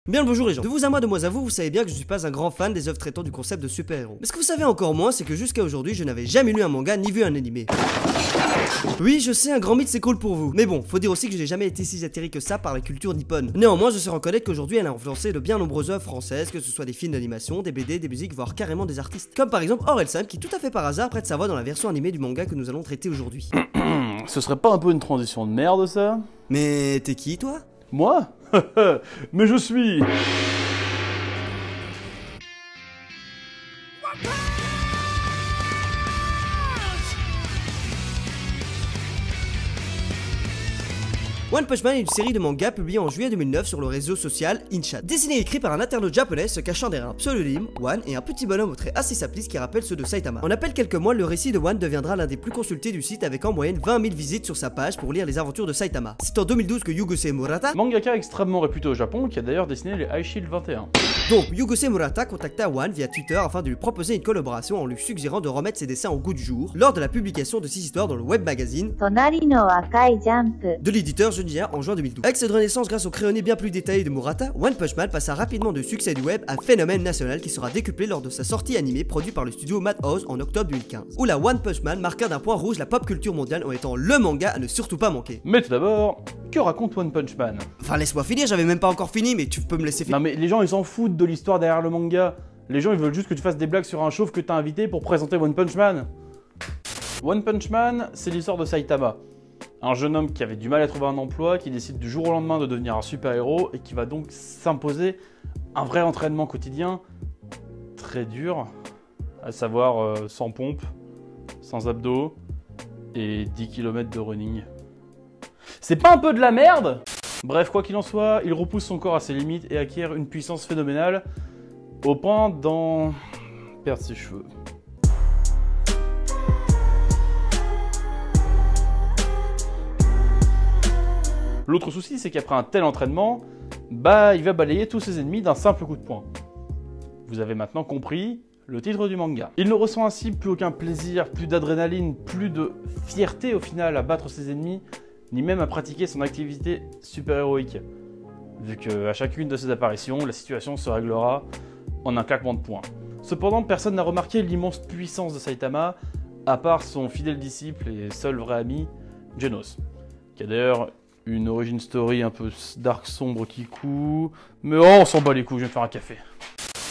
Bien le bonjour les gens. De vous à moi, de moi à vous, vous savez bien que je suis pas un grand fan des œuvres traitant du concept de super-héros. Mais ce que vous savez encore moins, c'est que jusqu'à aujourd'hui, je n'avais jamais lu un manga ni vu un animé. Oui, je sais, un grand mythe c'est cool pour vous. Mais bon, faut dire aussi que je n'ai jamais été si atterri que ça par la culture nippone. Néanmoins, je sais reconnaître qu'aujourd'hui, elle a influencé de bien nombreuses œuvres françaises, que ce soit des films d'animation, des BD, des musiques, voire carrément des artistes. Comme par exemple Orelsan, qui tout à fait par hasard prête sa voix dans la version animée du manga que nous allons traiter aujourd'hui. Ce serait pas un peu une transition de merde ça? Mais t'es qui toi? Moi? Mais je suis... One Punch Man est une série de mangas publiée en juillet 2009 sur le réseau social InChat. Dessiné et écrit par un internaute japonais se cachant derrière un pseudonyme, One, et un petit bonhomme au trait assez simpliste qui rappelle ceux de Saitama. En à peine quelques mois, le récit de One deviendra l'un des plus consultés du site avec en moyenne 20 000 visites sur sa page pour lire les aventures de Saitama. C'est en 2012 que Yugose Murata, mangaka extrêmement réputé au Japon, qui a d'ailleurs dessiné les High Shield 21. donc Yugose Murata contacta One via Twitter afin de lui proposer une collaboration en lui suggérant de remettre ses dessins au goût du jour lors de la publication de 6 histoires dans le web magazine de l'éditeur Junjiya en juin 2012. Avec cette renaissance grâce au crayonné bien plus détaillé de Murata, One Punch Man passa rapidement de succès du web à phénomène national qui sera décuplé lors de sa sortie animée produite par le studio Madhouse en octobre 2015, où la One Punch Man marqua d'un point rouge la pop culture mondiale en étant le manga à ne surtout pas manquer. Mais tout d'abord, que raconte One Punch Man? Enfin laisse-moi finir, j'avais même pas encore fini, mais tu peux me laisser finir. Non mais les gens ils s'en foutent de l'histoire derrière le manga. Les gens ils veulent juste que tu fasses des blagues sur un chauve que t'as invité pour présenter One Punch Man. One Punch Man, c'est l'histoire de Saitama. Un jeune homme qui avait du mal à trouver un emploi, qui décide du jour au lendemain de devenir un super-héros et qui va donc s'imposer un vrai entraînement quotidien très dur, à savoir sans pompe, sans abdos et 10 km de running. C'est pas un peu de la merde? Bref, quoi qu'il en soit, il repousse son corps à ses limites et acquiert une puissance phénoménale au point d'en perdre ses cheveux. L'autre souci, c'est qu'après un tel entraînement, il va balayer tous ses ennemis d'un simple coup de poing. Vous avez maintenant compris le titre du manga. Il ne ressent ainsi plus aucun plaisir, plus d'adrénaline, plus de fierté au final à battre ses ennemis, ni même à pratiquer son activité super-héroïque. Vu qu'à chacune de ses apparitions, la situation se réglera en un claquement de poings. Cependant, personne n'a remarqué l'immense puissance de Saitama, à part son fidèle disciple et seul vrai ami, Genos, qui a d'ailleurs une origin story un peu dark sombre qui coud, mais oh, on s'en bat les couilles, je vais me faire un café.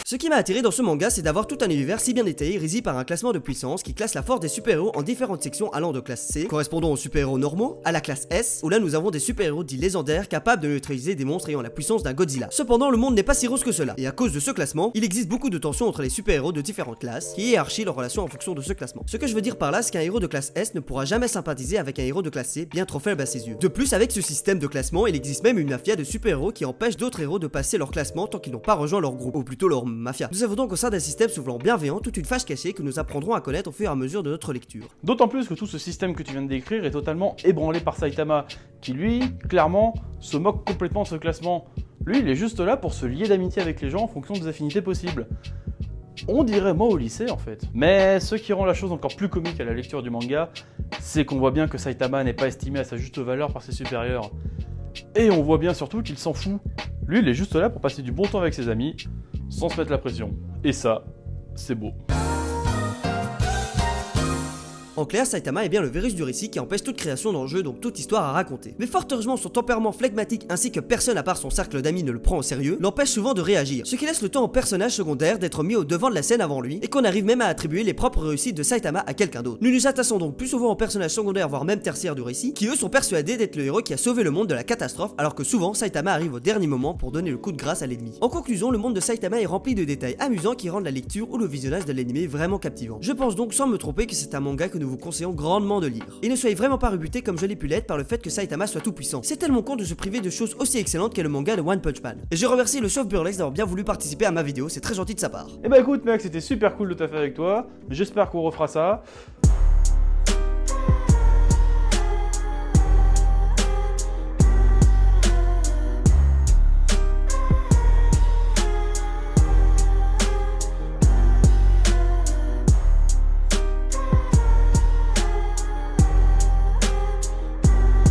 Ce qui m'a attiré dans ce manga, c'est d'avoir tout un univers si bien détaillé régi par un classement de puissance qui classe la force des super-héros en différentes sections allant de classe C, correspondant aux super-héros normaux, à la classe S, où là nous avons des super-héros dits légendaires capables de neutraliser des monstres ayant la puissance d'un Godzilla. Cependant, le monde n'est pas si rose que cela, et à cause de ce classement, il existe beaucoup de tensions entre les super-héros de différentes classes, qui hiérarchient leurs relations en fonction de ce classement. Ce que je veux dire par là, c'est qu'un héros de classe S ne pourra jamais sympathiser avec un héros de classe C, bien trop faible à ses yeux. De plus, avec ce système de classement, il existe même une mafia de super-héros qui empêche d'autres héros de passer leur classement tant qu'ils n'ont pas rejoint leur groupe, ou plutôt leur mafia. Nous avons donc au sein d'un système se voulant bienveillant toute une fâche cachée que nous apprendrons à connaître au fur et à mesure de notre lecture. D'autant plus que tout ce système que tu viens de décrire est totalement ébranlé par Saitama, qui lui, clairement, se moque complètement de ce classement. Lui, il est juste là pour se lier d'amitié avec les gens en fonction des affinités possibles. On dirait moi au lycée en fait. Mais ce qui rend la chose encore plus comique à la lecture du manga, c'est qu'on voit bien que Saitama n'est pas estimé à sa juste valeur par ses supérieurs. Et on voit bien surtout qu'il s'en fout. Lui, il est juste là pour passer du bon temps avec ses amis, sans se mettre la pression. Et ça, c'est beau. En clair, Saitama est bien le virus du récit qui empêche toute création dans le jeu, donc toute histoire à raconter. Mais fort heureusement, son tempérament flegmatique ainsi que personne à part son cercle d'amis ne le prend au sérieux, l'empêche souvent de réagir, ce qui laisse le temps aux personnages secondaires d'être mis au devant de la scène avant lui, et qu'on arrive même à attribuer les propres réussites de Saitama à quelqu'un d'autre. Nous nous attachons donc plus souvent aux personnages secondaires voire même tertiaires du récit, qui eux sont persuadés d'être le héros qui a sauvé le monde de la catastrophe, alors que souvent Saitama arrive au dernier moment pour donner le coup de grâce à l'ennemi. En conclusion, le monde de Saitama est rempli de détails amusants qui rendent la lecture ou le visionnage de l'anime vraiment captivant. Je pense donc sans me tromper que c'est un manga que nous vous conseillons grandement de lire. Et ne soyez vraiment pas rebutés comme je l'ai pu l'être par le fait que Saitama soit tout puissant. C'est tellement con de se priver de choses aussi excellentes qu'est le manga de One Punch Man. Et je remercie le chauve Burlex d'avoir bien voulu participer à ma vidéo, c'est très gentil de sa part. Et bah écoute mec, c'était super cool de taffer avec toi, j'espère qu'on refera ça.